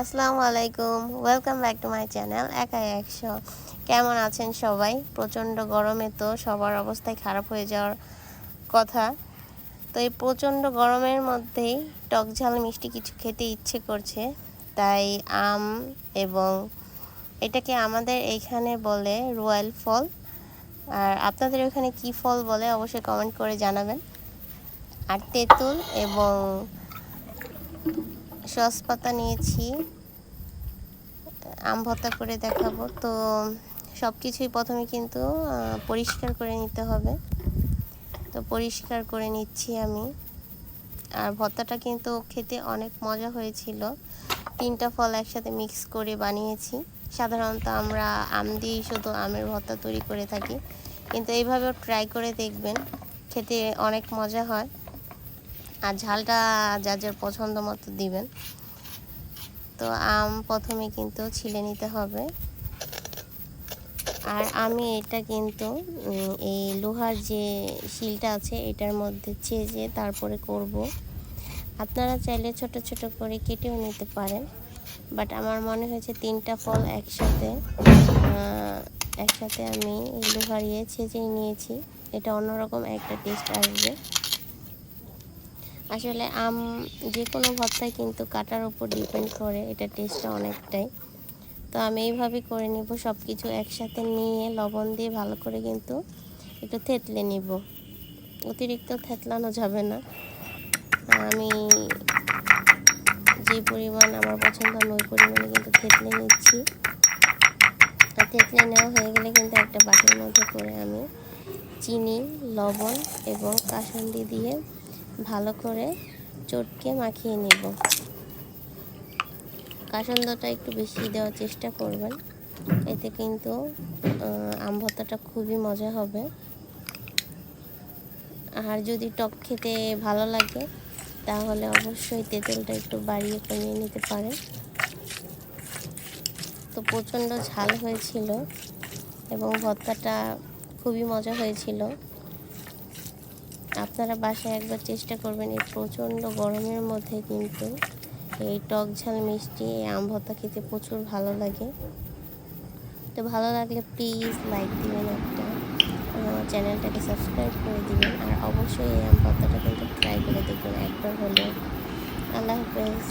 আসসালামু আলাইকুম, welcome back to my channel একাই 100। কেমন আছেন সবাই? প্রচণ্ড গরমে তো সবার অবস্থাই খারাপ হয়ে যাওয়ার কথা। তো এই প্রচণ্ড গরমের মধ্যেই টক ঝাল মিষ্টি কিছু খেতে ইচ্ছে করছে, তাই আম এবং এটাকে আমাদের এইখানে বলে রয়্যাল ফল, আর আপনাদের ওখানে কি ফল বলে অবশ্যই কমেন্ট করে জানাবেন। আর তেঁতুল এবং সস পাতা নিয়েছি, আম ভর্তা করে দেখাবো। তো সব কিছুই প্রথমে কিন্তু পরিষ্কার করে নিতে হবে, তো পরিষ্কার করে নিচ্ছি আমি। আর ভর্তাটা কিন্তু খেতে অনেক মজা হয়েছিল, 3টা ফল একসাথে মিক্স করে বানিয়েছি। সাধারণত আমরা আম দিয়েই শুধু আমের ভর্তা তৈরি করে থাকি, কিন্তু এইভাবেও ট্রাই করে দেখবেন, খেতে অনেক মজা হয়। আর ঝালটা যার যার পছন্দ মতো দিবেন। তো আম প্রথমে কিন্তু ছিলে নিতে হবে। আর আমি এটা কিন্তু এই লোহার যে শিলটা আছে এটার মধ্যে ছেঁচে তারপরে করব। আপনারা চাইলে ছোট ছোট করে কেটেও নিতে পারেন, বাট আমার মনে হয়েছে 3টা ফল একসাথে আমি এই লোহার ছেঁচে নিয়েছি, এটা অন্যরকম একটা টেস্ট আসবে। আসলে আম যে কোনো ভর্তায় কিন্তু কাটার উপর ডিপেন্ড করে এটা টেস্টটা অনেকটাই। তো আমি এইভাবে করে নিব, সব কিছু একসাথে নিয়ে লবণ দিয়ে ভালো করে কিন্তু একটু থেতলে নিব, অতিরিক্ত থেতলানো যাবে না। আমি যে পরিমাণ আমার পছন্দ আমি ওই পরিমাণে কিন্তু থেতলে নিচ্ছি। আর থেতলে নেওয়া হয়ে গেলে কিন্তু একটা বাটির মধ্যে করে আমি চিনি, লবণ এবং কাসুন্দি দিয়ে ভালো করে চটকে মাখিয়ে নিব। কাসুন্দিটা একটু বেশি দেওয়ার চেষ্টা করবেন, এতে কিন্তু আম ভর্তাটা খুবই মজা হবে। আর যদি টক খেতে ভালো লাগে তাহলে অবশ্যই তেঁতুলটা একটু বাড়িয়ে কমিয়ে নিতে পারেন। তো প্রচণ্ড ঝাল হয়েছিল এবং ভর্তাটা খুবই মজা হয়েছিল। আপনারা বাসায় একবার চেষ্টা করবেন, এই প্রচণ্ড গরমের মধ্যে কিন্তু এই টক ঝাল মিষ্টি এই আম ভর্তা খেতে প্রচুর ভালো লাগে। তো ভালো লাগলে প্লিজ লাইক দিবেন একটা, আমার চ্যানেলটাকে সাবস্ক্রাইব করে দিবেন। আর অবশ্যই এই আম ভর্তাটা কিন্তু ট্রাই করে দেখবেন একবার হলেও। আল্লাহ হাফেজ।